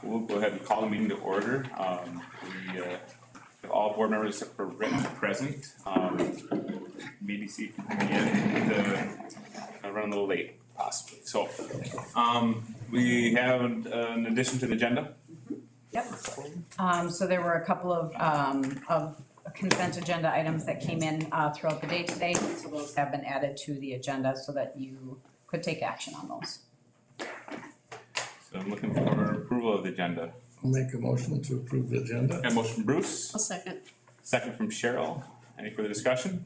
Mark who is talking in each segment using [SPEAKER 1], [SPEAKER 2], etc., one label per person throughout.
[SPEAKER 1] We'll go ahead and call the meeting to order. We have all board members except for Rick present. BDC from the end run a little late possibly. So we have an addition to the agenda.
[SPEAKER 2] Yep. So there were a couple of consent agenda items that came in throughout the day today. So those have been added to the agenda so that you could take action on those.
[SPEAKER 1] So I'm looking for approval of the agenda.
[SPEAKER 3] I'll make a motion to approve the agenda.
[SPEAKER 1] Got a motion from Bruce.
[SPEAKER 4] I'll second.
[SPEAKER 1] Second from Cheryl. Any further discussion?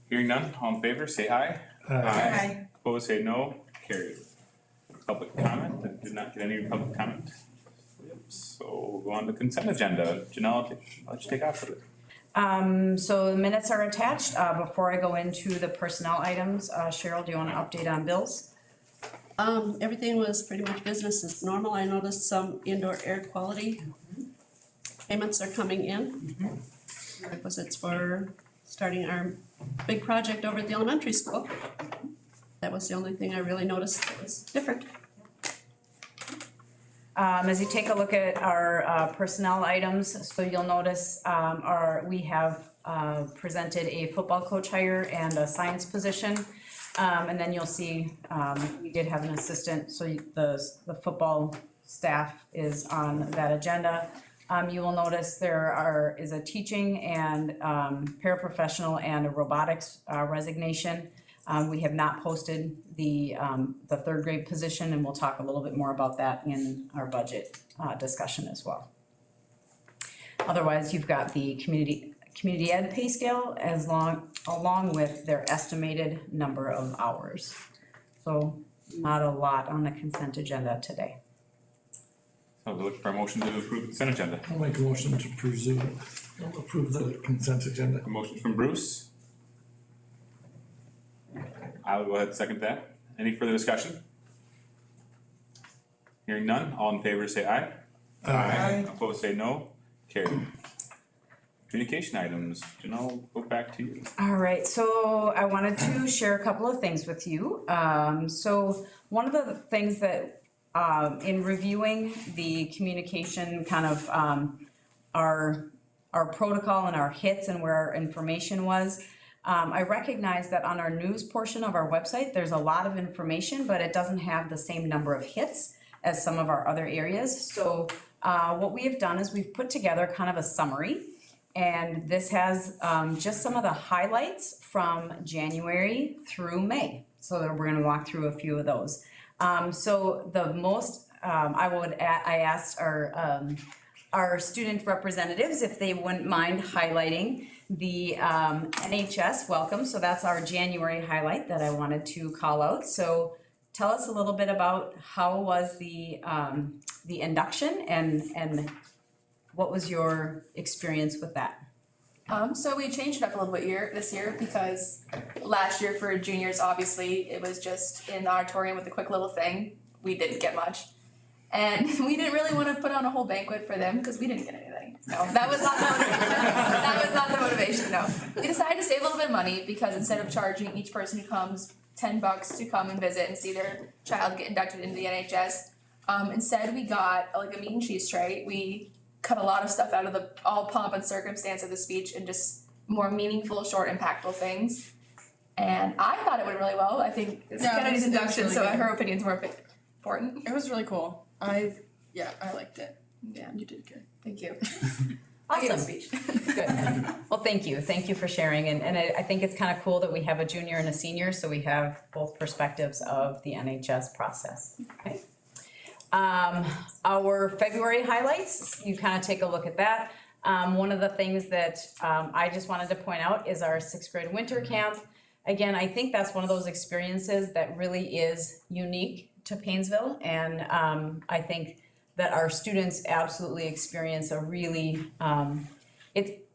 [SPEAKER 1] Hearing none, all in favor, say aye.
[SPEAKER 4] Aye.
[SPEAKER 1] Opposed, say no. Carried. Public comment. I did not get any public comment. So we'll go on to consent agenda. Janelle, I'll let you take off with it.
[SPEAKER 2] So the minutes are attached. Before I go into the personnel items, Cheryl, do you want to update on bills?
[SPEAKER 4] Everything was pretty much business as normal. I noticed some indoor air quality payments are coming in. Requisites for starting our big project over at the elementary school. That was the only thing I really noticed that was different.
[SPEAKER 2] As you take a look at our personnel items, so you'll notice we have presented a football coach hire and a science position. And then you'll see we did have an assistant, so the football staff is on that agenda. You will notice there is a teaching and paraprofessional and a robotics resignation. We have not posted the third grade position, and we'll talk a little bit more about that in our budget discussion as well. Otherwise, you've got the community ed pay scale along with their estimated number of hours. So not a lot on the consent agenda today.
[SPEAKER 1] So we're looking for a motion to approve the consent agenda.
[SPEAKER 3] I'll make a motion to approve the consent agenda.
[SPEAKER 1] A motion from Bruce. I will go ahead and second that. Any further discussion? Hearing none, all in favor say aye.
[SPEAKER 3] Aye.
[SPEAKER 1] Opposed say no. Carried. Communication items. Janelle, go back to you.
[SPEAKER 2] All right, so I wanted to share a couple of things with you. So one of the things that in reviewing the communication kind of our protocol and our hits and where our information was, I recognize that on our news portion of our website, there's a lot of information, but it doesn't have the same number of hits as some of our other areas. So what we have done is we've put together kind of a summary. And this has just some of the highlights from January through May. So we're going to walk through a few of those. So the most I asked our student representatives if they wouldn't mind highlighting the NHS welcome. So that's our January highlight that I wanted to call out. So tell us a little bit about how was the induction and what was your experience with that?
[SPEAKER 5] So we changed it up a little bit this year because last year for juniors, obviously, it was just in the auditorium with a quick little thing. We didn't get much. And we didn't really want to put on a whole banquet for them because we didn't get anything. No, that was not the motivation. That was not the motivation, no. We decided to save a little bit of money because instead of charging each person who comes $10 to come and visit and see their child get inducted into the NHS, instead we got like a meat and cheese tray. We cut a lot of stuff out of the all pomp and circumstance of the speech and just more meaningful, short, impactful things. And I thought it went really well. I think it's Kennedy's induction, really so her opinion's more important.
[SPEAKER 6] It was really cool. I liked it.
[SPEAKER 5] Yeah,
[SPEAKER 6] You did good.
[SPEAKER 5] thank you.
[SPEAKER 2] Awesome.
[SPEAKER 5] Speech.
[SPEAKER 2] Good. Well, thank you. Thank you for sharing. And I think it's kind of cool that we have a junior and a senior, so we have both perspectives of the NHS process. Okay. Our February highlights, you kind of take a look at that. One of the things that I just wanted to point out is our 6th grade winter camp. Again, I think that's one of those experiences that really is unique to Paynesville, and I think that our students absolutely experience a really, that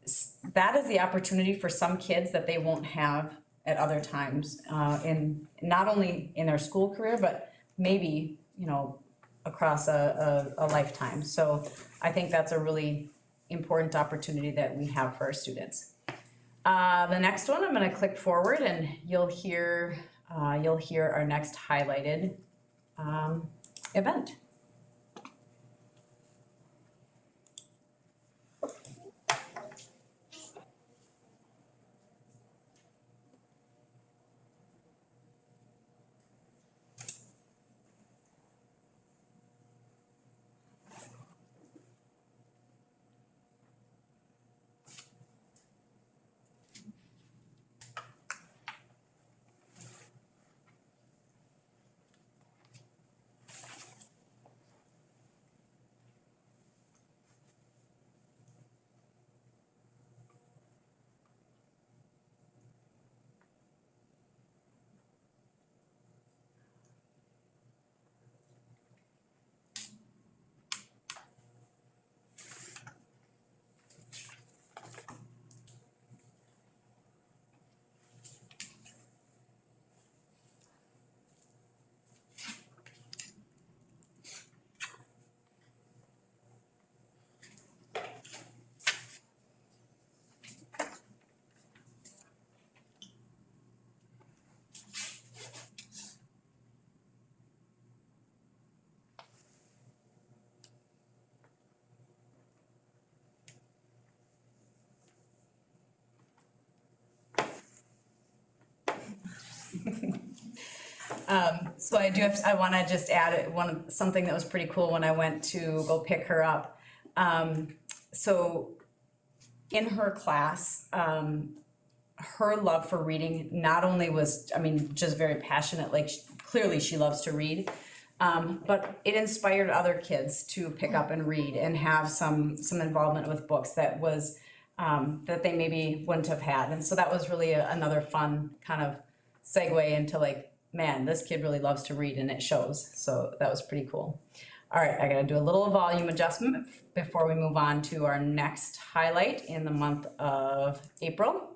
[SPEAKER 2] is the opportunity for some kids that they won't have at other times in not only in their school career, but maybe, across a lifetime. So I think that's a really important opportunity that we have for our students. The next one, I'm going to click forward and you'll hear our next highlighted event. So I wanna just add something that was pretty cool when I went to go pick her up. So in her class, her love for reading not only was, I mean, just very passionate, like clearly she loves to read. But it inspired other kids to pick up and read and have some involvement with books that was, that they maybe wouldn't have had. And so that was really another fun kind of segue into like, man, this kid really loves to read and it shows. So that was pretty cool. All right, I gotta do a little volume adjustment before we move on to our next highlight in the month of April.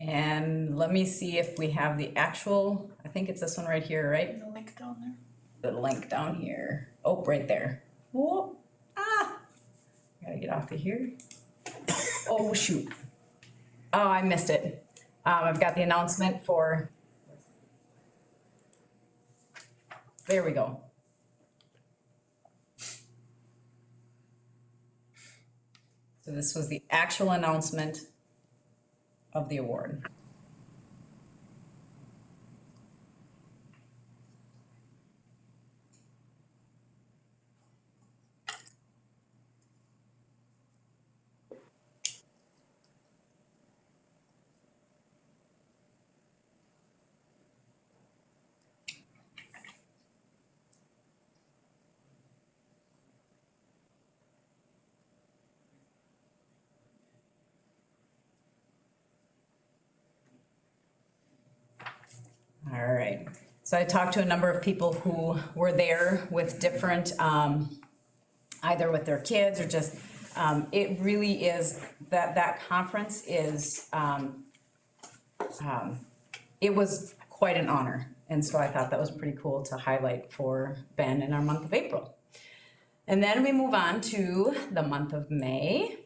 [SPEAKER 2] And let me see if we have the actual, I think it's this one right here, right?
[SPEAKER 6] The link down there.
[SPEAKER 2] The link down here. Oh, right there. Whoop. Ah! Gotta get off of here. Oh, shoot. Oh, I missed it. I've got the announcement for. There we go. So this was the actual announcement of the award. All right, so I talked to a number of people who were there with different, either with their kids or just, it really is, that conference is, it was quite an honor. And so I thought that was pretty cool to highlight for Ben in our month of April. And then we move on to the month of May.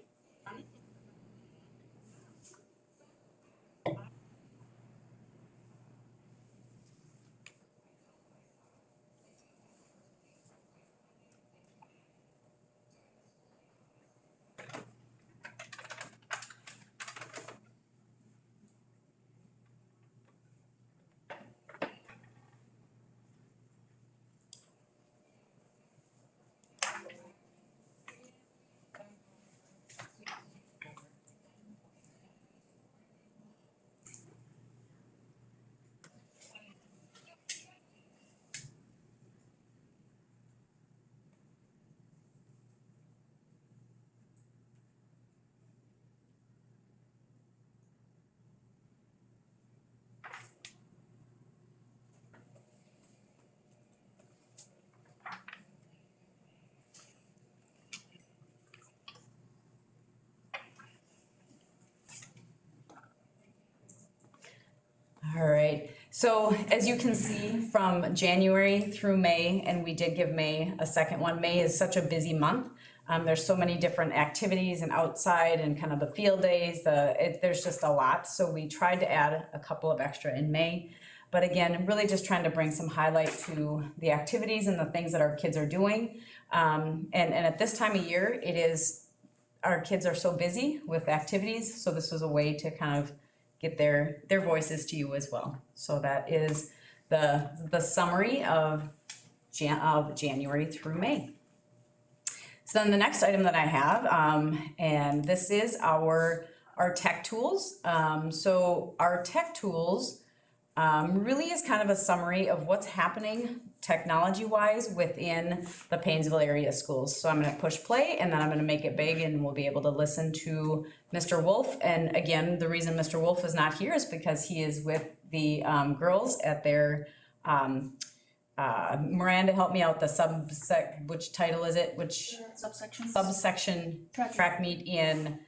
[SPEAKER 2] All right, so as you can see from January through May, and we did give May a second one, May is such a busy month. There's so many different activities and outside and kind of the field days, there's just a lot, so we tried to add a couple of extra in May. But again, really just trying to bring some highlight to the activities and the things that our kids are doing. And at this time of year, our kids are so busy with activities, so this was a way to kind of get their voices to you as well. So that is the summary of January through May. So then the next item that I have, and this is our tech tools. So our tech tools really is kind of a summary of what's happening technology-wise within the Paynesville area schools. So I'm gonna push play and then I'm gonna make it big and we'll be able to listen to Mr. Wolf. And again, the reason Mr. Wolf is not here is because he is with the girls at their, Miranda, help me out, which title is it? Which
[SPEAKER 5] Subsections.
[SPEAKER 2] subsection track meet in,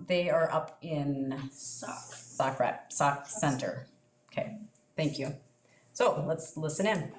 [SPEAKER 2] they are up in Sock Center. Okay, thank you. So let's listen in.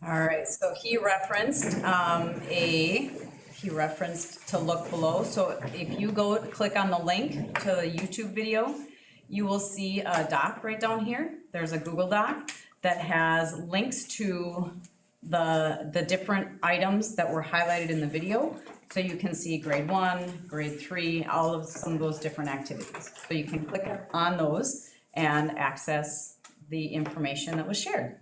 [SPEAKER 2] All right, so he referenced to look below, so if you go click on the link to the YouTube video, you will see a doc right down here. There's a Google Doc that has links to the different items that were highlighted in the video. So you can see grade 1, grade 3, all of some of those different activities. So you can click on those and access the information that was shared.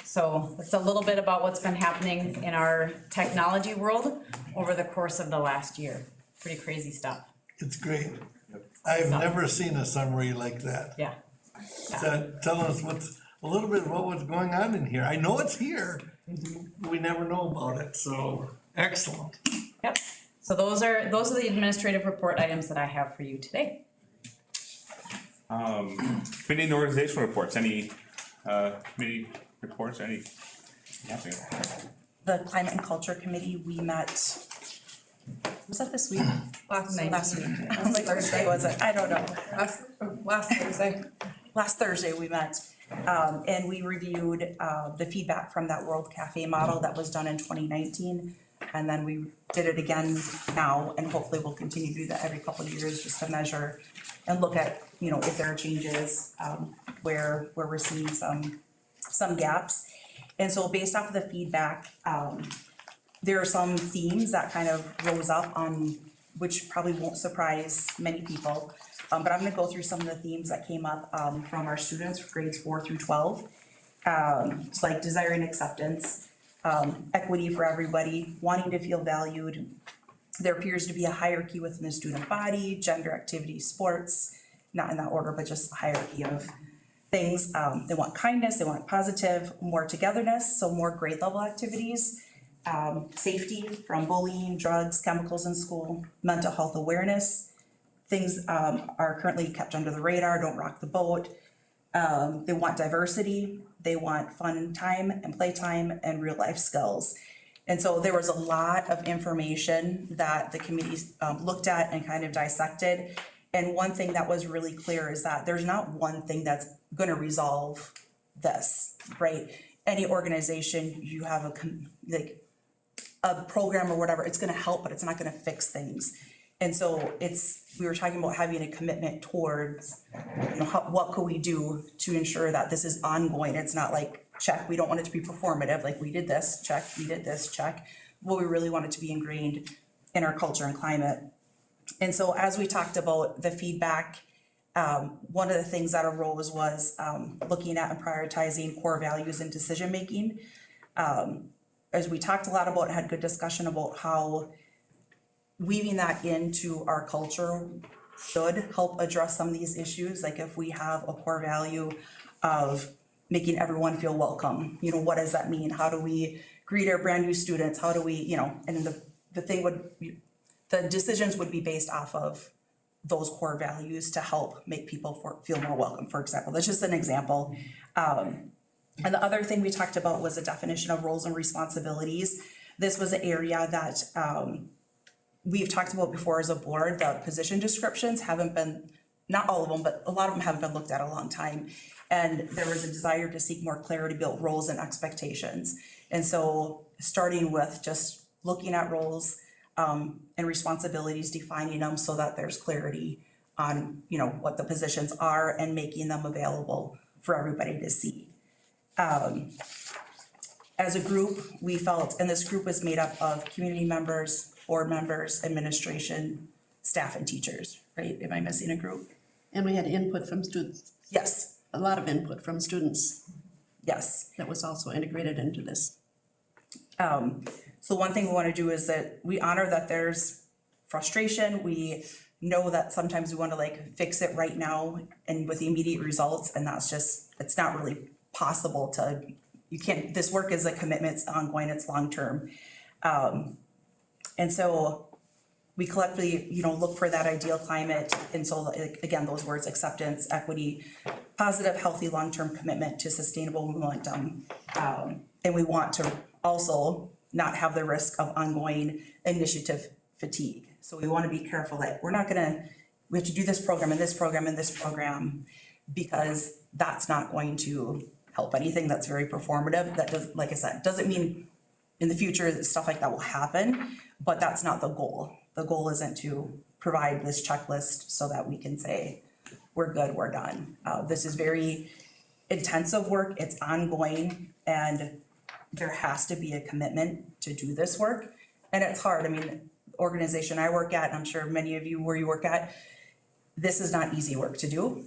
[SPEAKER 2] So it's a little bit about what's been happening in our technology world over the course of the last year. Pretty crazy stuff.
[SPEAKER 3] It's great. I've never seen a summary like that.
[SPEAKER 2] Yeah.
[SPEAKER 3] Tell us a little bit about what's going on in here. I know it's here. We never know about it, so excellent.
[SPEAKER 2] Yep. So those are the administrative report items that I have for you today.
[SPEAKER 1] Committee and organizational reports, any, committee reports, any? Nothing.
[SPEAKER 7] The Climate and Culture Committee, we met, was that this week? Last week. I was like, Thursday, was it? I don't know.
[SPEAKER 6] Last Thursday.
[SPEAKER 7] Last Thursday, we met, and we reviewed, the feedback from that World Cafe model that was done in 2019. And then we did it again now, and hopefully we'll continue to do that every couple of years, just to measure and look at, you know, if there are changes, where we're seeing some gaps. And so based off of the feedback, there are some themes that kind of rose up on, which probably won't surprise many people. But I'm gonna go through some of the themes that came up, from our students, grades 4 through 12. It's like desiring acceptance, equity for everybody, wanting to feel valued. There appears to be a hierarchy within the student body, gender, activity, sports, not in that order, but just a hierarchy of things. They want kindness, they want positive, more togetherness, so more grade level activities. Safety from bullying, drugs, chemicals in school, mental health awareness. Things are currently kept under the radar, don't rock the boat. They want diversity, they want fun time and playtime and real life skills. And so there was a lot of information that the committee looked at and kind of dissected. And one thing that was really clear is that there's not one thing that's gonna resolve this, right? Any organization, you have a program or whatever, it's gonna help, but it's not gonna fix things. And so we were talking about having a commitment towards, you know, what could we do to ensure that this is ongoing? It's not like, check, we don't want it to be performative, like we did this, check, we did this, check. Well, we really want it to be ingrained in our culture and climate. And so as we talked about the feedback, one of the things that arose was looking at and prioritizing core values and decision-making. As we talked a lot about, had good discussion about how weaving that into our culture should help address some of these issues. Like if we have a core value of making everyone feel welcome, you know, what does that mean? How do we greet our brand new students? How do we, you know, and the decisions would be based off of those core values to help make people feel more welcome, for example. That's just an example. And the other thing we talked about was a definition of roles and responsibilities. This was an area that we've talked about before as a board. The position descriptions haven't been, not all of them, but a lot of them haven't been looked at a long time. And there was a desire to seek more clarity about roles and expectations. And so starting with just looking at roles and responsibilities, defining them so that there's clarity on, you know, what the positions are and making them available for everybody to see. As a group, we felt, and this group was made up of community members, board members, administration, staff, and teachers, right? Am I missing a group?
[SPEAKER 4] And we had input from students,
[SPEAKER 7] Yes,
[SPEAKER 4] a lot of input from students
[SPEAKER 7] yes.
[SPEAKER 4] that was also integrated into this.
[SPEAKER 7] So one thing we want to do is that we honor that there's frustration. We know that sometimes we want to like fix it right now and with immediate results, and that's just, it's not really possible to, you can't, this work is a commitment, it's ongoing, it's long-term. And so we collectively, you know, look for that ideal climate. And so like, again, those words, acceptance, equity, positive, healthy, long-term commitment to sustainable momentum. And we want to also not have the risk of ongoing initiative fatigue. So we want to be careful that we're not gonna, we have to do this program and this program and this program, because that's not going to help. Anything that's very performative, that does, like I said, doesn't mean in the future that stuff like that will happen, but that's not the goal. The goal isn't to provide this checklist so that we can say, we're good, we're done. This is very intensive work, it's ongoing, and there has to be a commitment to do this work. And it's hard, I mean, organization I work at, and I'm sure many of you where you work at, this is not easy work to do.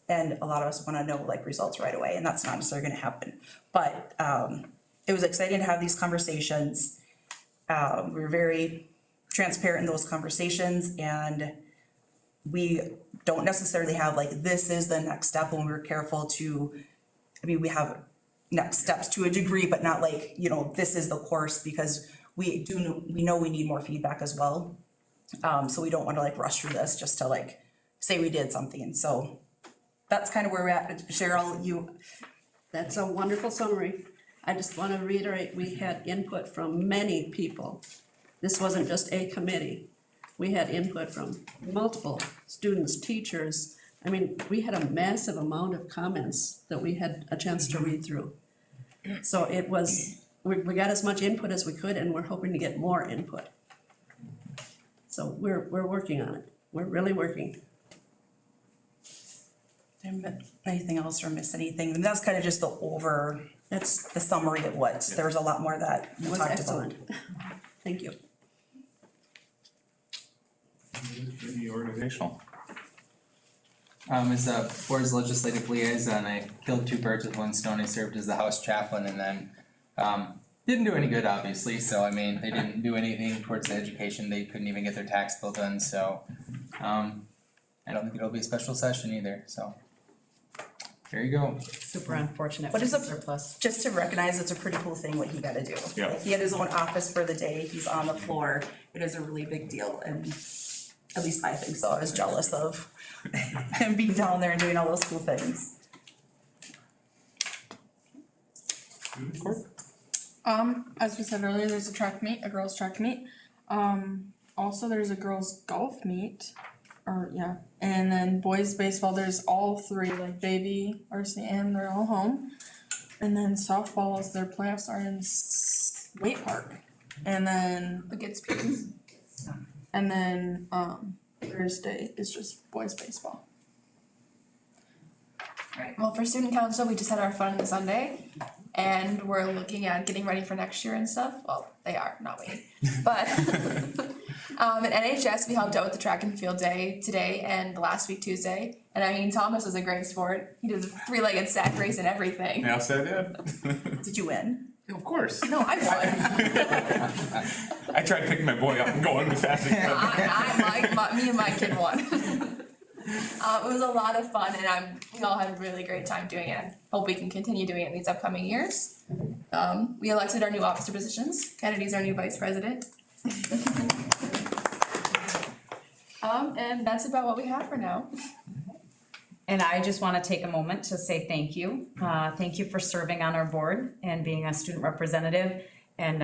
[SPEAKER 7] And a lot of us wanna know like results right away, and that's not necessarily gonna happen. But, it was exciting to have these conversations. We were very transparent in those conversations, and we don't necessarily have like, this is the next step, when we were careful to, I mean, we have next steps to a degree, but not like, you know, this is the course, because we know we need more feedback as well. So we don't wanna like rush through this just to like say we did something, so that's kind of where we're at. Cheryl,
[SPEAKER 4] That's a wonderful summary. I just wanna reiterate, we had input from many people. This wasn't just a committee. We had input from multiple students, teachers. I mean, we had a massive amount of comments that we had a chance to read through. So it was, we got as much input as we could, and we're hoping to get more input. So we're working on it. We're really working.
[SPEAKER 7] anything else or miss anything? And that's kind of just that's the summary of what, there's a lot more that we
[SPEAKER 4] It was
[SPEAKER 7] talked about.
[SPEAKER 4] excellent. Thank you.
[SPEAKER 1] Maybe organizational.
[SPEAKER 8] As a board's legislative liaison, I killed two birds with one stone. I served as the House chaplain, and then didn't do any good, obviously. So I mean, they didn't do anything towards the education. They couldn't even get their tax bill done. So I don't think it'll be a special session either. So there you go.
[SPEAKER 2] Super unfortunate
[SPEAKER 7] What
[SPEAKER 2] for
[SPEAKER 7] is
[SPEAKER 2] the
[SPEAKER 7] a-
[SPEAKER 2] surplus.
[SPEAKER 7] Just to recognize it's a pretty cool thing what he got to do.
[SPEAKER 1] Yeah.
[SPEAKER 7] Like, he had his own office for the day, he's on the floor, it is a really big deal, and at least I think so, I was jealous of him being down there and doing all those cool things.
[SPEAKER 6] As we said earlier, there's a track meet, a girls' track meet. Also there's a girls' golf meet, and then boys' baseball, there's all three, like baby, RC, and they're all home. And then softballs, their playoffs are in Wait Park. And then,
[SPEAKER 5] The kids' piece.
[SPEAKER 6] Thursday is just boys' baseball.
[SPEAKER 5] Right, well, for student council, we just had our fun this Sunday, and we're looking at getting ready for next year and stuff, well, they are, not we, but, at NHS, we helped out with the track and field day today and last week Tuesday, and I mean, Thomas was a great sport, he did a three-legged sack race and everything.
[SPEAKER 1] Yes, I did.
[SPEAKER 7] Did you win?
[SPEAKER 1] Of course.
[SPEAKER 5] No, I won.
[SPEAKER 1] I tried to pick my boy up and going as fast as I could.
[SPEAKER 5] Me and my kid won. It was a lot of fun, and we all had a really great time doing it. Hope we can continue doing it in these upcoming years. We elected our new officer positions. Kennedy's our new vice president. And that's about what we have for now.
[SPEAKER 2] And I just wanna take a moment to say thank you. Thank you for serving on our board and being a student representative. And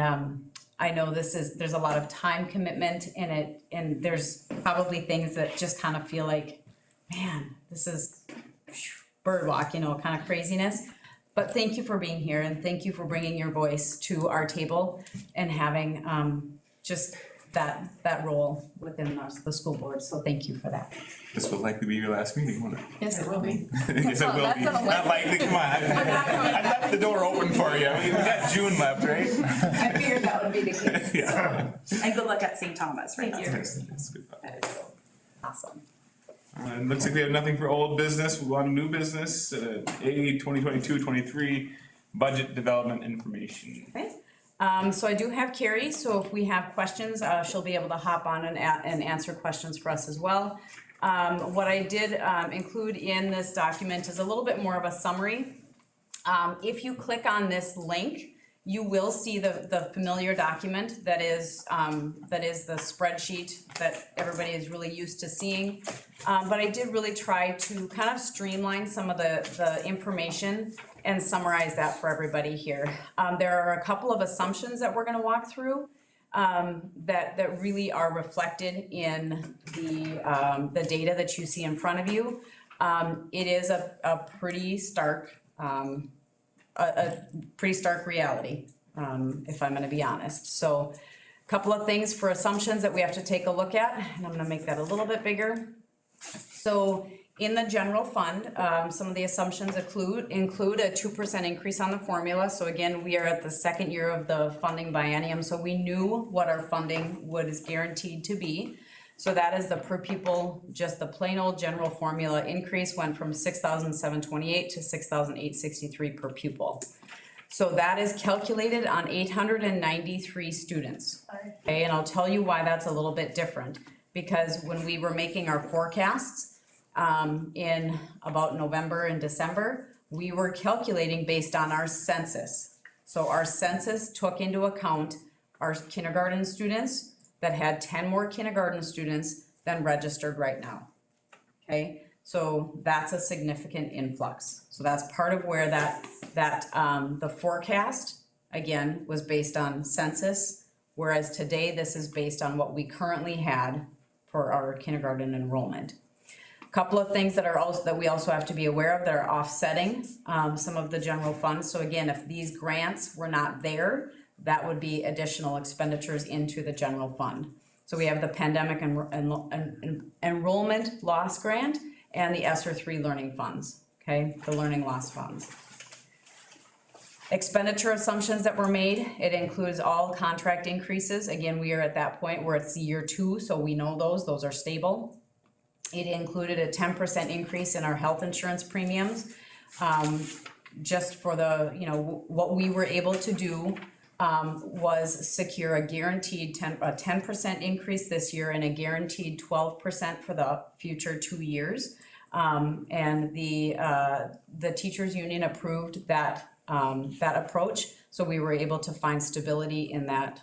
[SPEAKER 2] I know there's a lot of time commitment in it, and there's probably things that just kind of feel like, man, this is bird walk, kind of craziness. But thank you for being here, and thank you for bringing your voice to our table and having just that role within the school board, so thank you for that.
[SPEAKER 1] This will likely be your last meeting, won't it?
[SPEAKER 5] Yes, it will be.
[SPEAKER 1] Yes, it will
[SPEAKER 5] that's
[SPEAKER 1] be.
[SPEAKER 5] not
[SPEAKER 1] Not likely, come on. I left the door open for you. We got June left, right?
[SPEAKER 2] I figured that would be the case.
[SPEAKER 1] Yeah.
[SPEAKER 7] And good luck at St. Thomas, right?
[SPEAKER 2] Thank you.
[SPEAKER 1] That's good.
[SPEAKER 2] Awesome.
[SPEAKER 1] It looks like we have nothing for old business, we want new business, A 2022-23 budget development information.
[SPEAKER 2] Okay, so I do have Carrie, so if we have questions, she'll be able to hop on and answer questions for us as well. What I did include in this document is a little bit more of a summary. If you click on this link, you will see the familiar document that is the spreadsheet that everybody is really used to seeing. But I did really try to kind of streamline some of the information and summarize that for everybody here. There are a couple of assumptions that we're gonna walk through that really are reflected in the data that you see in front of you. It is a pretty stark a pretty stark reality, if I'm gonna be honest. So, couple of things for assumptions that we have to take a look at, and I'm gonna make that a little bit bigger. So, in the general fund, some of the assumptions include a 2% increase on the formula. So again, we are at the second year of the funding biennium, so we knew what our funding was guaranteed to be. So that is the per pupil, just the plain old general formula increase went from 6,728 to 6,863 per pupil. So that is calculated on 893 students. Okay, and I'll tell you why that's a little bit different. Because when we were making our forecasts, in about November and December, we were calculating based on our census. So our census took into account our kindergarten students that had 10 more kindergarten students than registered right now. Okay, so that's a significant influx. So that's part of where the forecast, again, was based on census, whereas today this is based on what we currently had for our kindergarten enrollment. Couple of things that we also have to be aware of that are offsetting some of the general funds. So again, if these grants were not there, that would be additional expenditures into the general fund. So we have the pandemic enrollment loss grant and the ESSER 3 learning funds, okay, the learning loss funds. Expenditure assumptions that were made, it includes all contract increases. Again, we are at that point where it's year 2, so we know those are stable. It included a 10% increase in our health insurance premiums. Just for what we were able to do was secure a guaranteed 10% increase this year and a guaranteed 12% for the future 2 years. And the teachers union approved that approach, so we were able to find stability in that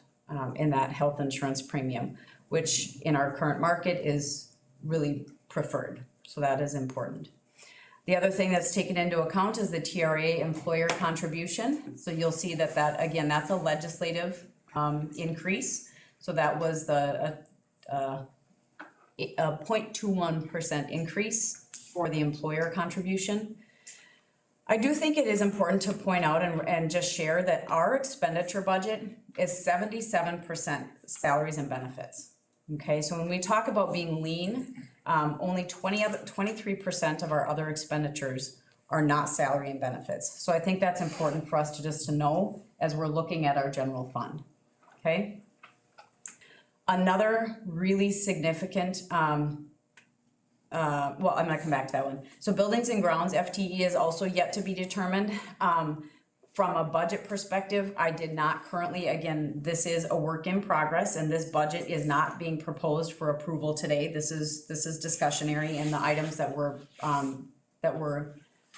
[SPEAKER 2] health insurance premium, which in our current market is really preferred, so that is important. The other thing that's taken into account is the TRA employer contribution. So you'll see that again, that's a legislative increase. So that was a 0.21% increase for the employer contribution. I do think it is important to point out and just share that our expenditure budget is 77% salaries and benefits. Okay, so when we talk about being lean, only 23% of our other expenditures are not salary and benefits. So I think that's important for us to know as we're looking at our general fund, okay? Another really significant, well, I'm gonna come back to that one. So buildings and grounds, FTE is also yet to be determined. From a budget perspective, I did not currently, again, this is a work in progress and this budget is not being proposed for approval today. This is discussionary and the items that were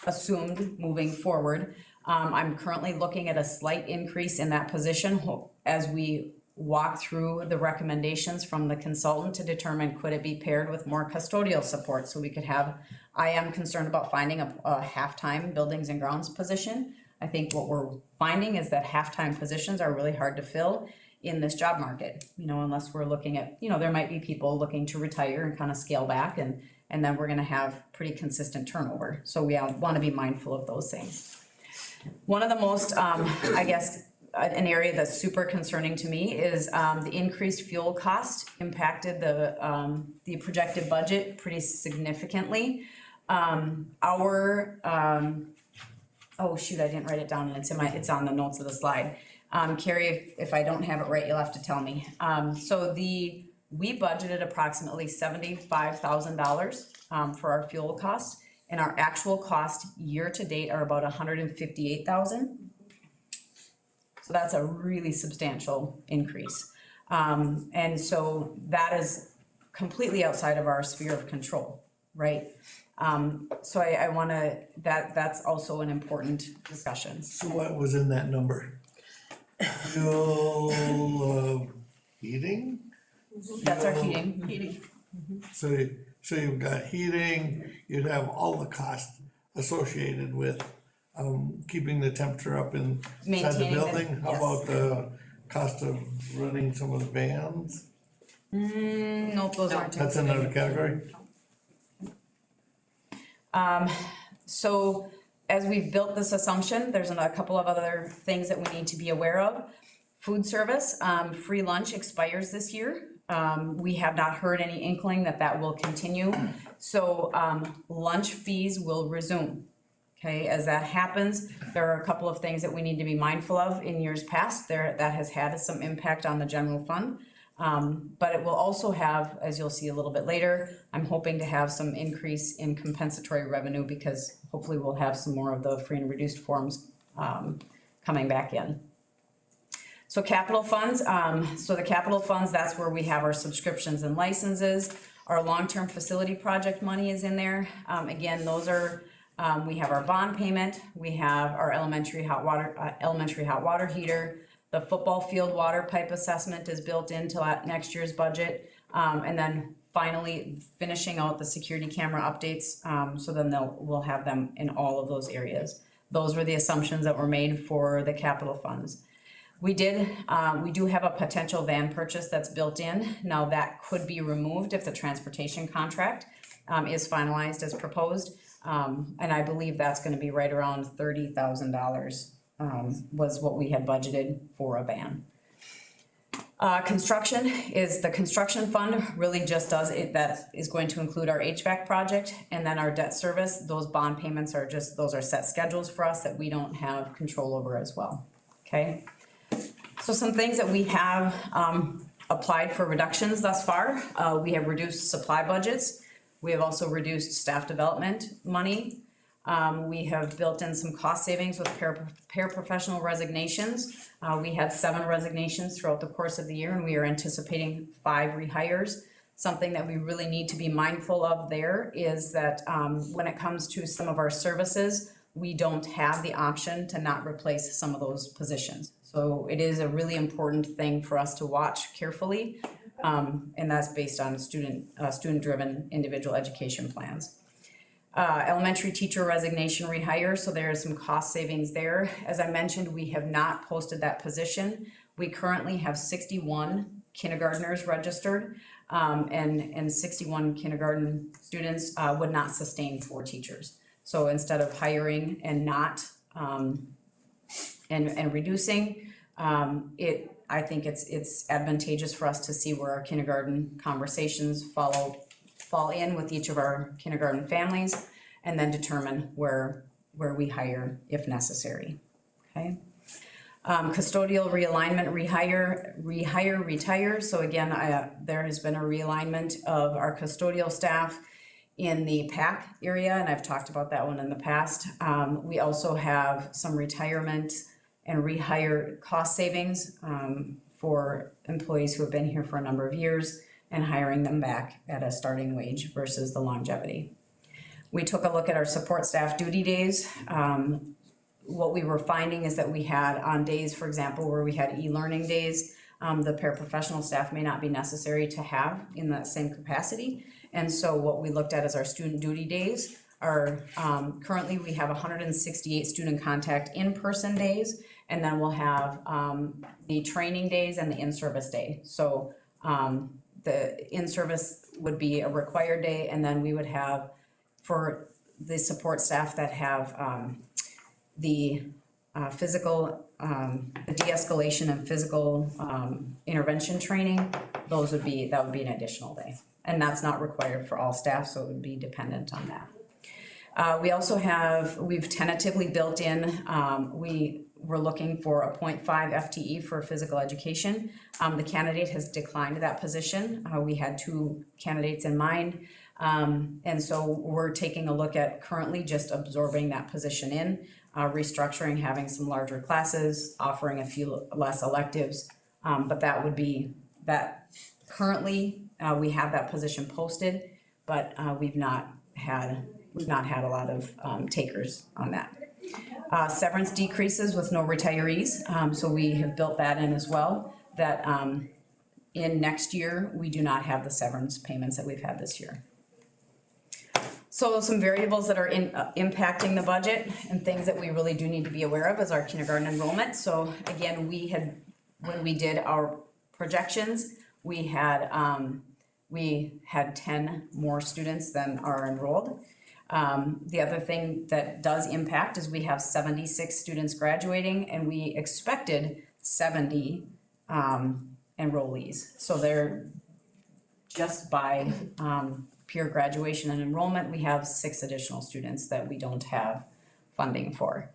[SPEAKER 2] assumed moving forward. I'm currently looking at a slight increase in that position as we walk through the recommendations from the consultant to determine could it be paired with more custodial support so we could have, I am concerned about finding a half-time buildings and grounds position. I think what we're finding is that half-time positions are really hard to fill in this job market, unless we're looking at, there might be people looking to retire and kind of scale back and then we're gonna have pretty consistent turnover. So we want to be mindful of those things. One of the most, I guess, an area that's super concerning to me is the increased fuel cost impacted the projected budget pretty significantly. Oh shoot, I didn't write it down and it's on the notes of the slide. Carrie, if I don't have it right, you'll have to tell me. We budgeted approximately $75,000 for our fuel costs, and our actual cost year to date are about $158,000. So that's a really substantial increase. And so that is completely outside of our sphere of control, right? So I wanna, that's also an important discussion.
[SPEAKER 3] So what was in that number? Fuel, heating?
[SPEAKER 2] That's our heating.
[SPEAKER 4] Heating.
[SPEAKER 3] So you've got heating, you'd have all the costs associated with, keeping the temperature up inside the
[SPEAKER 2] Maintaining the-
[SPEAKER 3] building? How
[SPEAKER 2] yes.
[SPEAKER 3] about the cost of running some of the vans?
[SPEAKER 2] Nope, those aren't.
[SPEAKER 3] That's another category?
[SPEAKER 2] So as we've built this assumption, there's a couple of other things that we need to be aware of. Food service, free lunch expires this year. We have not heard any inkling that that will continue. So, lunch fees will resume. Okay, as that happens, there are a couple of things that we need to be mindful of in years past. That has had some impact on the general fund. But it will also have, as you'll see a little bit later, I'm hoping to have some increase in compensatory revenue because hopefully we'll have some more of the free and reduced forms coming back in. So capital funds, that's where we have our subscriptions and licenses. Our long-term facility project money is in there. Again, those are, we have our bond payment, we have our elementary hot water heater. The football field water pipe assessment is built into next year's budget. And then finally finishing out the security camera updates, so then we'll have them in all of those areas. Those were the assumptions that were made for the capital funds. We do have a potential van purchase that's built in. Now that could be removed if the transportation contract is finalized as proposed. And I believe that's gonna be right around $30,000 was what we had budgeted for a van. Construction is the construction fund really just does it, that is going to include our HVAC project, and then our debt service, those bond payments are just, those are set schedules for us that we don't have control over as well, okay? So some things that we have applied for reductions thus far, we have reduced supply budgets, we have also reduced staff development money. We have built in some cost savings with paraprofessional resignations. We had 7 resignations throughout the course of the year, and we are anticipating 5 rehires. Something that we really need to be mindful of there is that when it comes to some of our services, we don't have the option to not replace some of those positions. So it is a really important thing for us to watch carefully, and that's based on student-driven individual education plans. Elementary teacher resignation rehire, so there is some cost savings there. As I mentioned, we have not posted that position. We currently have 61 kindergartners registered, and 61 kindergarten students would not sustain 4 teachers. So instead of hiring and not, and reducing, I think it's advantageous for us to see where our kindergarten conversations fall in with each of our kindergarten families, and then determine where we hire if necessary, okay? Custodial realignment, retire. So again, there has been a realignment of our custodial staff in the PAC area, and I've talked about that one in the past. We also have some retirement and rehire cost savings for employees who have been here for a number of years, and hiring them back at a starting wage versus the longevity. We took a look at our support staff duty days. What we were finding is that we had on days, for example, where we had e-learning days, the paraprofessional staff may not be necessary to have in that same capacity. And so what we looked at is our student duty days are, currently we have 168 student contact in-person days, and then we'll have the training days and the in-service day. So the in-service would be a required day, and then we would have, for the support staff that have the physical, the de-escalation and physical intervention training, that would be an additional day. And that's not required for all staff, so it would be dependent on that. We also have, we've tentatively built in, we're looking for a 0.5 FTE for physical education. The candidate has declined that position. We had 2 candidates in mind. And so we're taking a look at currently just absorbing that position in, restructuring, having some larger classes, offering a few less electives. But that would be, that currently we have that position posted, but we've not had a lot of takers on that. Severance decreases with no retirees, so we have built that in as well, that in next year, we do not have the severance payments that we've had this year. So some variables that are impacting the budget and things that we really do need to be aware of is our kindergarten enrollment. So again, when we did our projections, we had 10 more students than are enrolled. The other thing that does impact is we have 76 students graduating and we expected 70 enrollees. So they're just by pure graduation and enrollment, we have 6 additional students that we don't have funding for.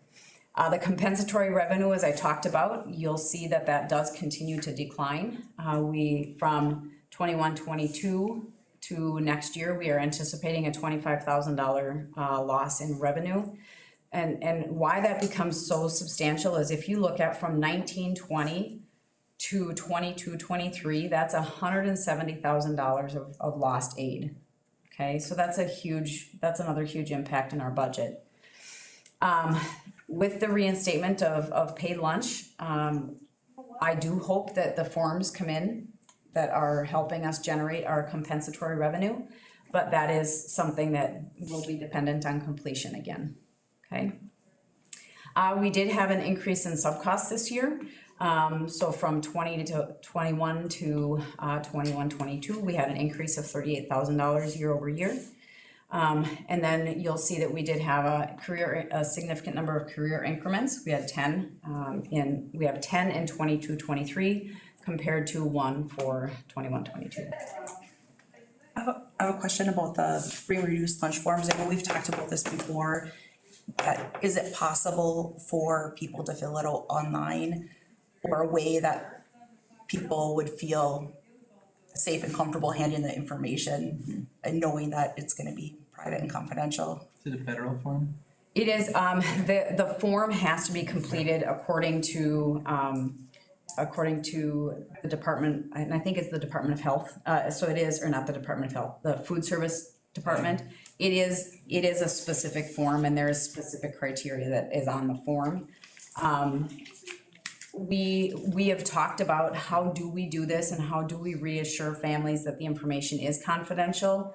[SPEAKER 2] The compensatory revenue, as I talked about, you'll see that that does continue to decline. We, from 21-22 to next year, we are anticipating a $25,000 loss in revenue. And why that becomes so substantial is if you look at from 19-20 to 22-23, that's $170,000 of lost aid. Okay, so that's another huge impact in our budget. With the reinstatement of paid lunch, I do hope that the forms come in that are helping us generate our compensatory revenue, but that is something that will be dependent on completion again, okay? We did have an increase in sub-costs this year. So from 20 to 21 to 21-22, we had an increase of $38,000 year over year. And then you'll see that we did have a significant number of career increments. We had 10 in 22-23 compared to 1 for 21-22.
[SPEAKER 7] I have a question about the free and reduced lunch forms. I know we've talked about this before. Is it possible for people to fill it out online or a way that people would feel safe and comfortable handing the information and knowing that it's gonna be private and confidential?
[SPEAKER 8] Is it a federal form?
[SPEAKER 2] It is, the form has to be completed according to the department, and I think it's the Department of Health, so it is, or not the Department of Health, the Food Service Department. It is a specific form and there is specific criteria that is on the form. We have talked about how do we do this and how do we reassure families that the information is confidential.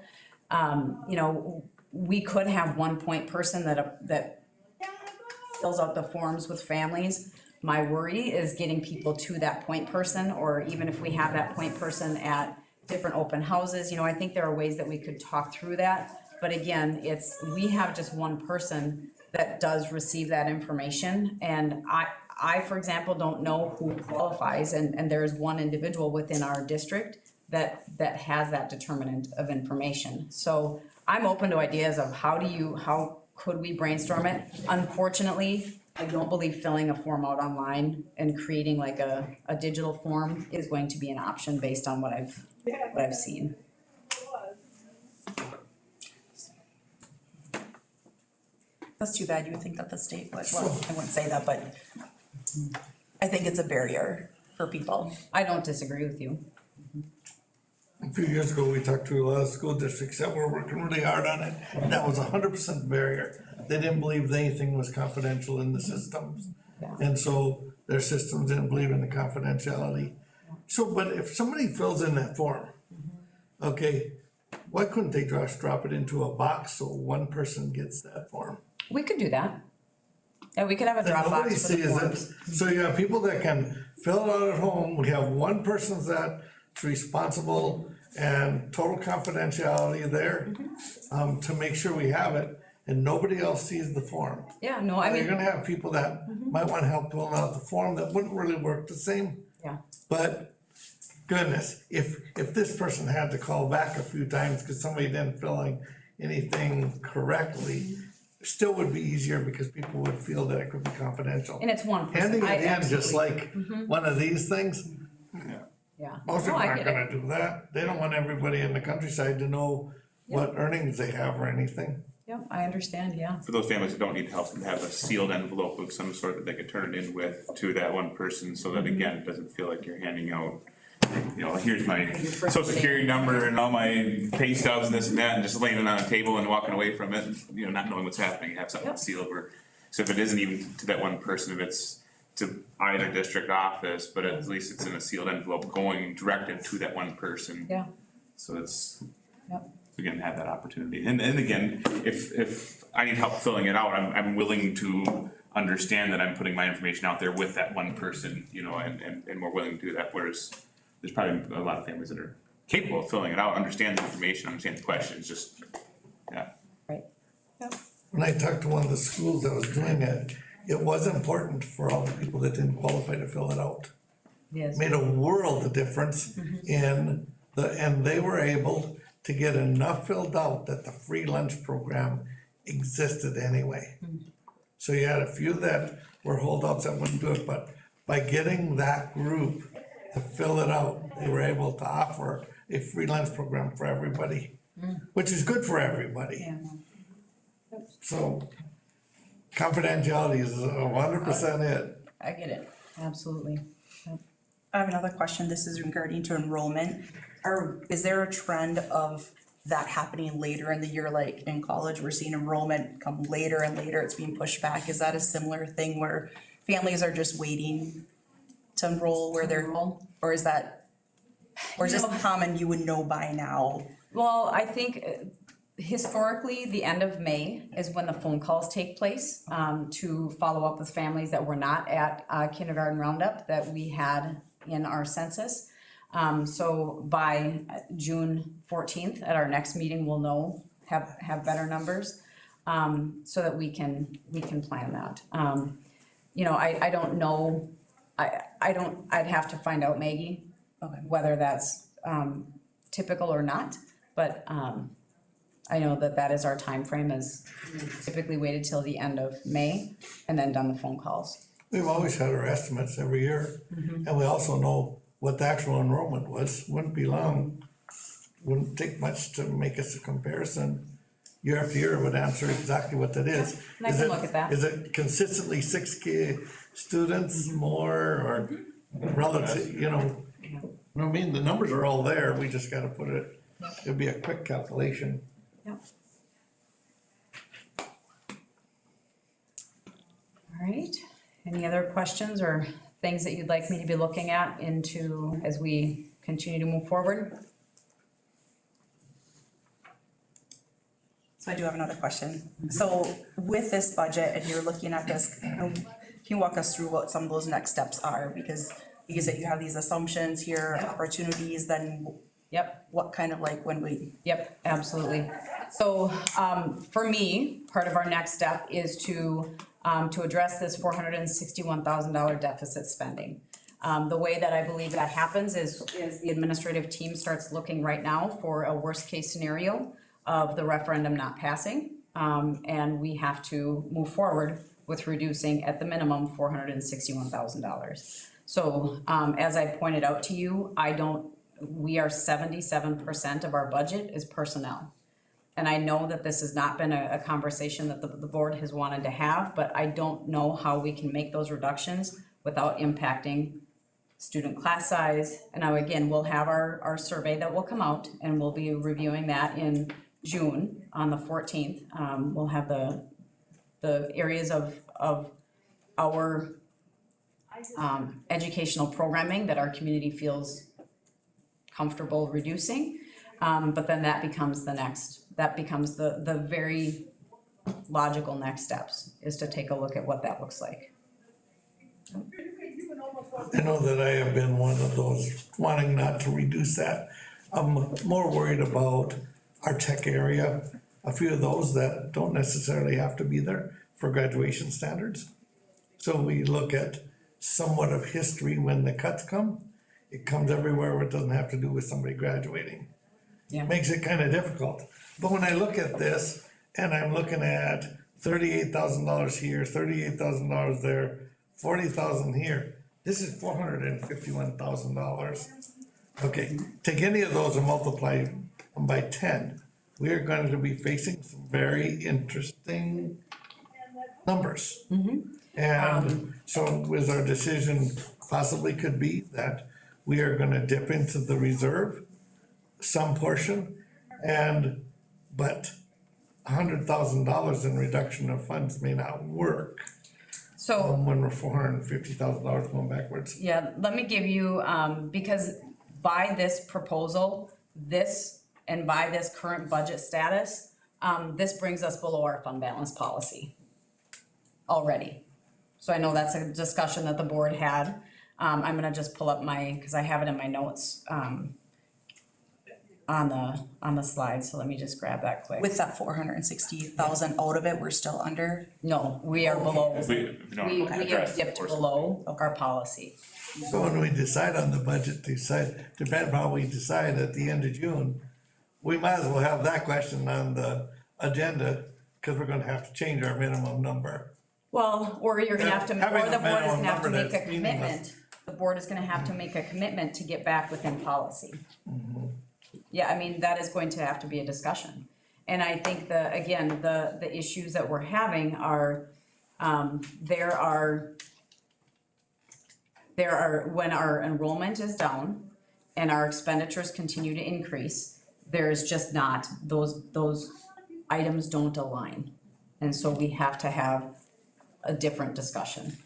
[SPEAKER 2] You know, we could have one point person that fills out the forms with families. My worry is getting people to that point person, or even if we have that point person at different open houses, you know, I think there are ways that we could talk through that. But again, we have just one person that does receive that information, and I, for example, don't know who qualifies, and there is one individual within our district that has that determinant of information. So I'm open to ideas of how could we brainstorm it? Unfortunately, I don't believe filling a form out online and creating like a digital form is going to be an option based on what I've seen.
[SPEAKER 7] That's too bad. You would think that the state would, well, I wouldn't say that, but I think it's a barrier for people.
[SPEAKER 2] I don't disagree with you.
[SPEAKER 3] A few years ago, we talked to a lot of school districts that were working really hard on it, and that was 100% barrier. They didn't believe anything was confidential in the systems.
[SPEAKER 2] Yeah.
[SPEAKER 3] And so their systems didn't believe in the confidentiality. So, but if somebody fills in that form, okay, why couldn't they just drop it into a box so one person gets that form?
[SPEAKER 2] We could do that. Yeah, we could have a
[SPEAKER 3] That nobody
[SPEAKER 2] Dropbox for the
[SPEAKER 3] sees it.
[SPEAKER 2] forms.
[SPEAKER 3] So you have people that can fill it out at home. We have one person that's responsible and total confidentiality there, to make sure we have it, and nobody else sees the form.
[SPEAKER 2] Yeah, no, I
[SPEAKER 3] You're
[SPEAKER 2] mean,
[SPEAKER 3] gonna have people that might wanna help fill out the form that wouldn't really work the same.
[SPEAKER 2] yeah,
[SPEAKER 3] But goodness, if this person had to call back a few times because somebody didn't fill in anything correctly, it still would be easier because people would feel that it could be confidential.
[SPEAKER 2] and it's one person.
[SPEAKER 3] Handing
[SPEAKER 2] I
[SPEAKER 3] it in just
[SPEAKER 2] absolutely-
[SPEAKER 3] like one of these things,
[SPEAKER 2] Yeah.
[SPEAKER 3] most
[SPEAKER 2] No,
[SPEAKER 3] people
[SPEAKER 2] I
[SPEAKER 3] aren't
[SPEAKER 2] get it.
[SPEAKER 3] gonna do that. They don't want everybody in the countryside to know what earnings they have or anything.
[SPEAKER 2] Yeah, I understand, yeah.
[SPEAKER 1] For those families that don't need help, to have a sealed envelope of some sort that they could turn it in with to that one person, so that again, it doesn't feel like you're handing out, you know, here's my social security number and all my pay stubs and this and that, and just laying it on a table and walking away from it, and, you know, not knowing what's happening, you have something sealed where, so if it isn't even to that one person, if it's to either district office, but at least it's in a sealed envelope going directed to that one person.
[SPEAKER 2] Yeah.
[SPEAKER 1] So it's,
[SPEAKER 2] Yep.
[SPEAKER 1] again, have that opportunity, and again, if I need help filling it out, I'm willing to understand that I'm putting my information out there with that one person, you know, and more willing to do that, whereas there's probably a lot of families that are capable of filling it out, understand the information, understand the questions, just, yeah.
[SPEAKER 2] Right.
[SPEAKER 3] When I talked to one of the schools that was doing it, it was important for all the people that didn't qualify to fill it out.
[SPEAKER 2] Yes.
[SPEAKER 3] Made a world of difference in and they were able to get enough filled out that the free lunch program existed anyway. So you had a few that were holdouts that wouldn't do it, but by getting that group to fill it out, they were able to offer a free lunch program for everybody, which is good for everybody.
[SPEAKER 2] Yeah.
[SPEAKER 3] So confidentiality is 100% it.
[SPEAKER 2] I get it, absolutely.
[SPEAKER 7] I have another question. This is regarding to enrollment. Is there a trend of that happening later in the year, like in college, we're seeing enrollment come later and later, it's being pushed back? Is that a similar thing where families are just waiting to enroll where they're, or is that, or is this common you would know by now?
[SPEAKER 2] Well, I think historically, the end of May is when the phone calls take place to follow up with families that were not at kindergarten roundup that we had in our census. So by June 14th, at our next meeting, we'll know, have better numbers, so that we can plan that. You know, I don't know, I'd have to find out, Maggie, whether that's typical or not, but I know that is our time frame, is typically waited till the end of May and then done the phone calls.
[SPEAKER 3] We've always had our estimates every year, and we also know what the actual enrollment was. Wouldn't be long, wouldn't take much to make us a comparison. Year after year, it would answer exactly what that is.
[SPEAKER 2] And I can look at that.
[SPEAKER 3] Is it consistently 6K students more or relative, you know? I mean, the numbers are all there, we just gotta put it, it'd be a quick calculation.
[SPEAKER 2] Yep. All right, any other questions or things that you'd like me to be looking at into as we continue to move forward?
[SPEAKER 7] So I do have another question. So with this budget, and you're looking at this, can you walk us through what some of those next steps are? Because you said you have these assumptions here, opportunities, then
[SPEAKER 2] Yep.
[SPEAKER 7] what kind of like when we,
[SPEAKER 2] Yep, absolutely. So, for me, part of our next step is to address this $461,000 deficit spending. The way that I believe that happens is the administrative team starts looking right now for a worst-case scenario of the referendum not passing. And we have to move forward with reducing at the minimum $461,000. So, as I pointed out to you, we are 77% of our budget is personnel. And I know that this has not been a conversation that the board has wanted to have, but I don't know how we can make those reductions without impacting student class size. And now, again, we'll have our survey that will come out, and we'll be reviewing that in June on the 14th. We'll have the areas of our educational programming that our community feels comfortable reducing. But then that becomes the very logical next steps, is to take a look at what that looks like.
[SPEAKER 3] I know that I have been one of those wanting not to reduce that. I'm more worried about our tech area, a few of those that don't necessarily have to be there for graduation standards. So we look at somewhat of history when the cuts come. It comes everywhere where it doesn't have to do with somebody graduating.
[SPEAKER 2] Yeah.
[SPEAKER 3] Makes it kind of difficult. But when I look at this and I'm looking at $38,000 here, $38,000 there, $40,000 here, this is $451,000. Okay, take any of those and multiply them by 10. We are going to be facing some very interesting numbers. And so with our decision possibly could be that we are gonna dip into the reserve, some portion, but $100,000 in reduction of funds may not work.
[SPEAKER 2] So,
[SPEAKER 3] When we're $450,000 going backwards.
[SPEAKER 2] yeah, let me give you, because by this proposal, and by this current budget status, this brings us below our fund balance policy already. So I know that's a discussion that the board had. I'm gonna just pull up cause I have it in my notes, on the slide, so let me just grab that quick.
[SPEAKER 7] With that 460,000 out of it, we're still under.
[SPEAKER 2] No, we are below,
[SPEAKER 1] If we don't
[SPEAKER 2] we
[SPEAKER 1] address
[SPEAKER 2] have
[SPEAKER 1] it, of
[SPEAKER 2] dipped
[SPEAKER 1] course.
[SPEAKER 2] below our policy.
[SPEAKER 3] So when we decide on the budget, depending on how we decide at the end of June, we might as well have that question on the agenda, cause we're gonna have to change our minimum number.
[SPEAKER 2] Well, or you're gonna have to,
[SPEAKER 3] Having
[SPEAKER 2] or
[SPEAKER 3] a
[SPEAKER 2] the board is
[SPEAKER 3] minimum
[SPEAKER 2] gonna have to
[SPEAKER 3] number
[SPEAKER 2] make a
[SPEAKER 3] that's meaningless.
[SPEAKER 2] commitment. The board is gonna have to make a commitment to get back within policy. Yeah, I mean, that is going to have to be a discussion. And I think the issues that we're having are, there are, when our enrollment is down and our expenditures continue to increase, there's just not, those items don't align. And so we have to have a different discussion.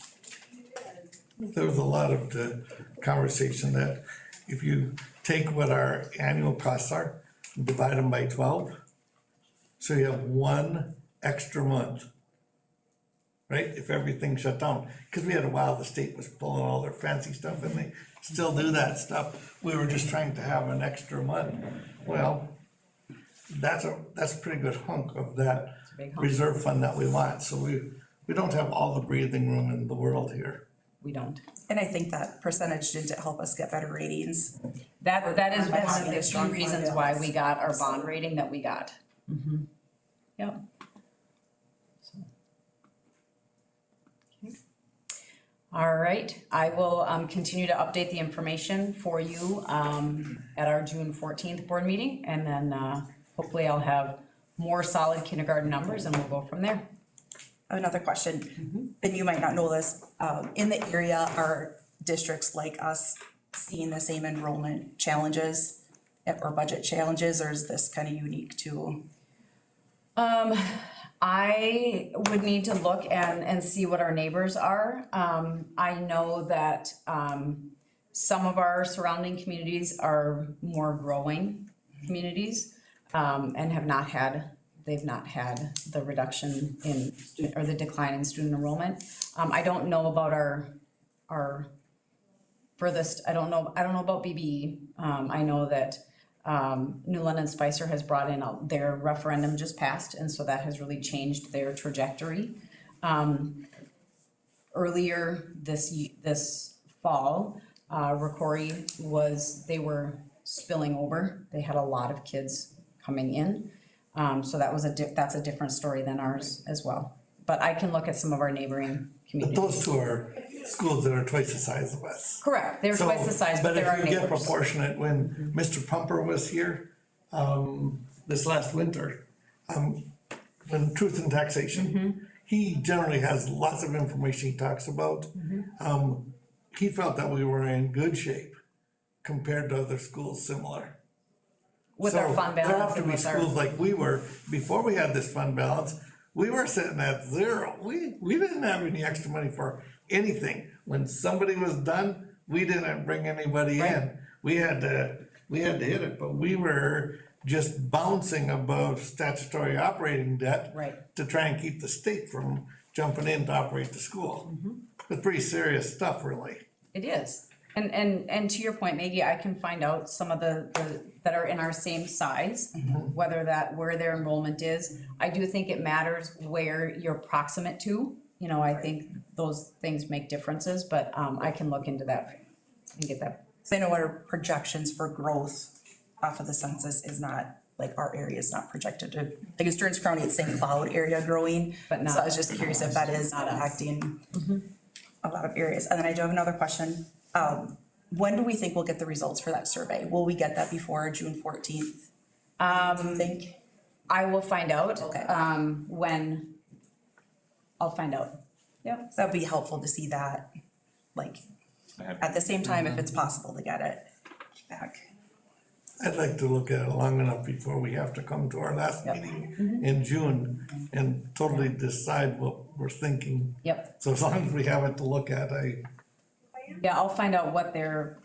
[SPEAKER 3] There was a lot of the conversation that if you take what our annual costs are, and divide them by 12, so you have one extra month. Right, if everything shut down, cause we had a while, the state was pulling all their fancy stuff and they still do that stuff. We were just trying to have an extra month. Well, that's a pretty good hunk of that
[SPEAKER 2] a big hunk.
[SPEAKER 3] reserve fund that we want, so we don't have all the breathing room in the world here.
[SPEAKER 2] We don't.
[SPEAKER 7] And I think that percentage didn't help us get better ratings.
[SPEAKER 2] That is one of
[SPEAKER 7] Having a
[SPEAKER 2] the
[SPEAKER 7] strong
[SPEAKER 2] few reasons
[SPEAKER 7] fund
[SPEAKER 2] why
[SPEAKER 7] balance.
[SPEAKER 2] we got our bond rating that we got. Yep. All right, I will continue to update the information for you at our June 14th board meeting, and then hopefully I'll have more solid kindergarten numbers and we'll go from there.
[SPEAKER 7] I have another question, and you might not know this, in the area, are districts like us seeing the same enrollment challenges or budget challenges, or is this kind of unique to?
[SPEAKER 2] I would need to look and see what our neighbors are. I know that some of our surrounding communities are more growing communities and they've not had the reduction in, or the decline in student enrollment. I don't know about our furthest, I don't know about BBE. I know that New London Spicer has brought in, their referendum just passed, and so that has really changed their trajectory. Earlier this fall, Rocori they were spilling over, they had a lot of kids coming in. So that's a different story than ours as well. But I can look at some of our neighboring
[SPEAKER 3] But
[SPEAKER 2] communities.
[SPEAKER 3] those two are schools that are twice the size of us.
[SPEAKER 2] Correct, they're twice the size, but they're our
[SPEAKER 3] if you get
[SPEAKER 2] neighbors.
[SPEAKER 3] proportionate, when Mr. Pumper was here, this last winter, when Truth and Taxation, he generally has lots of information he talks about. He felt that we were in good shape compared to other schools similar.
[SPEAKER 2] With our fund balance
[SPEAKER 3] There have to
[SPEAKER 2] and
[SPEAKER 3] be
[SPEAKER 2] with our.
[SPEAKER 3] schools like we were, before we had this fund balance, we were sitting at zero. We didn't have any extra money for anything. When somebody was done, we didn't bring anybody in. We had to hit it, but we were just bouncing above statutory operating debt.
[SPEAKER 2] Right.
[SPEAKER 3] To try and keep the state from jumping in to operate the school. It's pretty serious stuff, really.
[SPEAKER 2] It is. And to your point, Maggie, I can find out some of the that are in our same size, where their enrollment is. I do think it matters where you're proximate to, I think those things make differences, but I can look into that and get that.
[SPEAKER 7] So I know our projections for growth off of the census is not, like, our area is not projected to, like, Stearns County, it's St. Cloud area growing.
[SPEAKER 2] But not-
[SPEAKER 7] So I was just curious if that is
[SPEAKER 2] Not us.
[SPEAKER 7] impacting a lot of areas. And then I do have another question. When do we think we'll get the results for that survey? Will we get that before June 14th? Do you think?
[SPEAKER 2] I will find out.
[SPEAKER 7] Okay.
[SPEAKER 2] When, I'll find out. Yep.
[SPEAKER 7] So that'd be helpful to see that, like, at the same time, if it's possible to get it back.
[SPEAKER 3] I'd like to look at it long enough before we have to come to our last meeting in June and totally decide what we're thinking.
[SPEAKER 2] Yep.
[SPEAKER 3] So as long as we have it to look at,
[SPEAKER 2] Yeah, I'll find out what their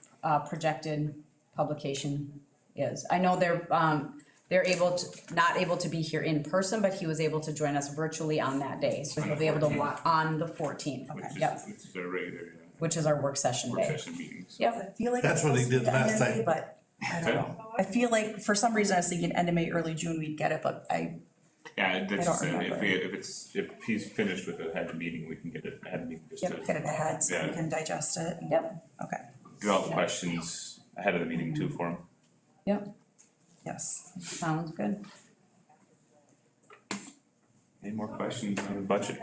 [SPEAKER 2] projected publication is. I know they're not able to be here in person, but he was able to join us virtually on that day, so he'll be able to watch on the 14th. Yep,
[SPEAKER 1] Which is a regular
[SPEAKER 2] which is our work session
[SPEAKER 1] work
[SPEAKER 2] day.
[SPEAKER 1] session meeting. So
[SPEAKER 2] Yep,
[SPEAKER 7] I feel like
[SPEAKER 3] That's
[SPEAKER 7] it's
[SPEAKER 3] what he
[SPEAKER 7] supposed to
[SPEAKER 3] did
[SPEAKER 7] be
[SPEAKER 3] last
[SPEAKER 7] Monday,
[SPEAKER 3] time.
[SPEAKER 7] but I don't know. I feel like for some reason I was thinking end of May, early June we'd get it, but
[SPEAKER 1] Yeah, that's
[SPEAKER 7] I don't
[SPEAKER 1] just, if
[SPEAKER 7] remember.
[SPEAKER 1] if he's finished with it, had the meeting, we can get it, ahead of meeting, just to
[SPEAKER 7] get it ahead so we
[SPEAKER 1] Yeah.
[SPEAKER 7] can digest it. and-
[SPEAKER 2] Yep.
[SPEAKER 7] Okay,
[SPEAKER 1] get all the questions ahead of the meeting too for him.
[SPEAKER 2] Yep,
[SPEAKER 7] yes.
[SPEAKER 2] sounds good.
[SPEAKER 1] Any more questions on the budget?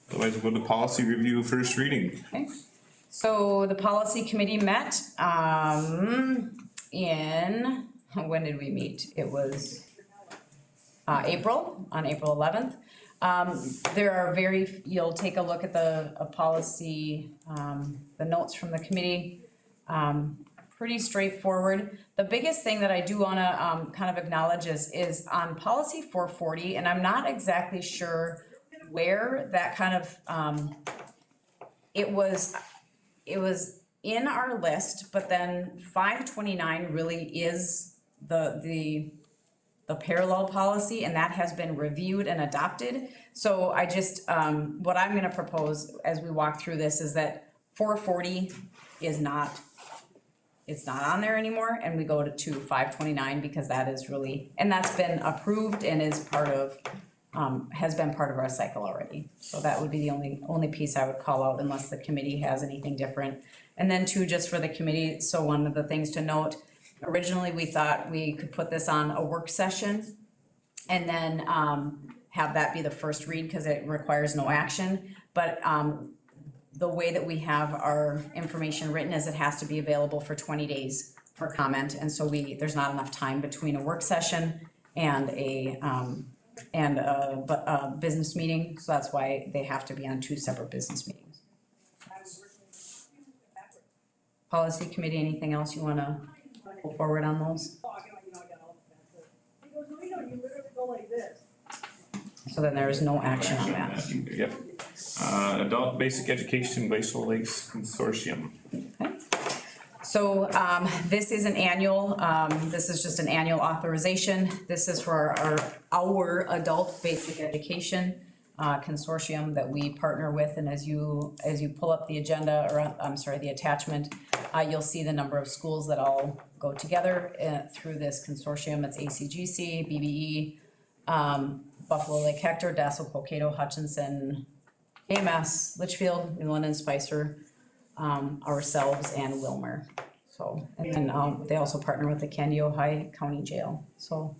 [SPEAKER 1] Otherwise, we'll go to policy review first reading.
[SPEAKER 2] Okay, so the policy committee met, when did we meet? It was, on April 11th. There are you'll take a look at the, policy, the notes from the committee. Pretty straightforward. The biggest thing that I do wanna, kind of acknowledge is on policy 440, and I'm not exactly sure where that kind of, it was in our list, but then 529 really is the parallel policy, and that has been reviewed and adopted. So I just, what I'm gonna propose as we walk through this is that 440 is not, it's not on there anymore, and we go to 529 because that is really, and that's been approved and is part of, has been part of our cycle already. So that would be the only piece I would call out unless the committee has anything different. And then two, just for the committee, so one of the things to note, originally we thought we could put this on a work session and then, have that be the first read, cause it requires no action. But, the way that we have our information written is it has to be available for 20 days for comment. And so there's not enough time between a work session and a business meeting. So that's why they have to be on two separate business meetings. Policy committee, anything else you wanna go forward on those? So then there is no action on that.
[SPEAKER 1] Yep. Adult Basic Education Glacial Lakes Consortium.
[SPEAKER 2] So, this is an annual, this is just an annual authorization. This is for our adult basic education consortium that we partner with. And as you pull up the agenda, or I'm sorry, the attachment, you'll see the number of schools that all go together through this consortium. It's ACGC, BBE, Buffalo Lake Hector, Dassel, Cokato, Hutchinson, AMS, Litchfield, New London, Spicer, ourselves, and Wilmer. So, and then they also partner with the Candio High County Jail. So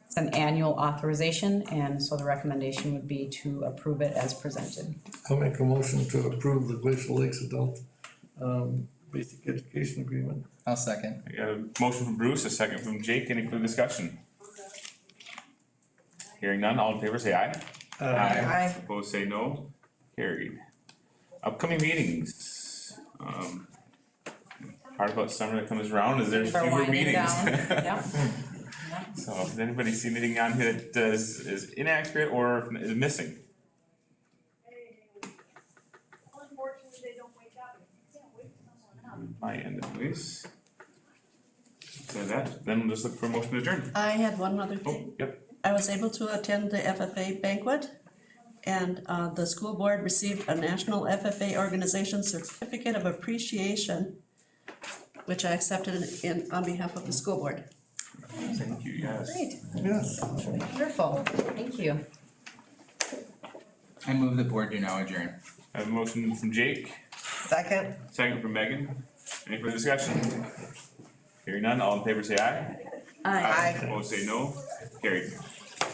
[SPEAKER 2] it's an annual authorization, and so the recommendation would be to approve it as presented.
[SPEAKER 3] I'll make a motion to approve the Glacial Lakes Adult, Basic Education Agreement.
[SPEAKER 8] I'll second.
[SPEAKER 1] I got a motion from Bruce, a second from Jake. Any further discussion? Hearing none, all in favor say aye.
[SPEAKER 7] Aye.
[SPEAKER 1] Opposed say no. Carried. Upcoming meetings. Hard about summer that comes around is there's
[SPEAKER 2] For
[SPEAKER 1] fewer
[SPEAKER 2] winding
[SPEAKER 1] meetings.
[SPEAKER 2] down. Yep.
[SPEAKER 1] So if anybody see anything on here that is inaccurate or is missing?
[SPEAKER 9] Unfortunately, they don't wake up. You can't wake someone up.
[SPEAKER 1] My end at least. So then we'll just look for a motion to adjourn.
[SPEAKER 4] I had one other
[SPEAKER 1] Oh,
[SPEAKER 4] thing.
[SPEAKER 1] yep.
[SPEAKER 4] I was able to attend the FFA banquet, and the school board received a National FFA Organization Certificate of Appreciation, which I accepted on behalf of the school board.
[SPEAKER 1] Thank you, yes.
[SPEAKER 2] Great,
[SPEAKER 3] Yes.
[SPEAKER 2] wonderful, thank you.
[SPEAKER 8] I move the board to now adjourn.
[SPEAKER 1] I have a motion from Jake,
[SPEAKER 7] Second.
[SPEAKER 1] second from Megan. Any further discussion? Hearing none, all in favor say aye.
[SPEAKER 7] Aye.
[SPEAKER 1] Opposed say no. Carried.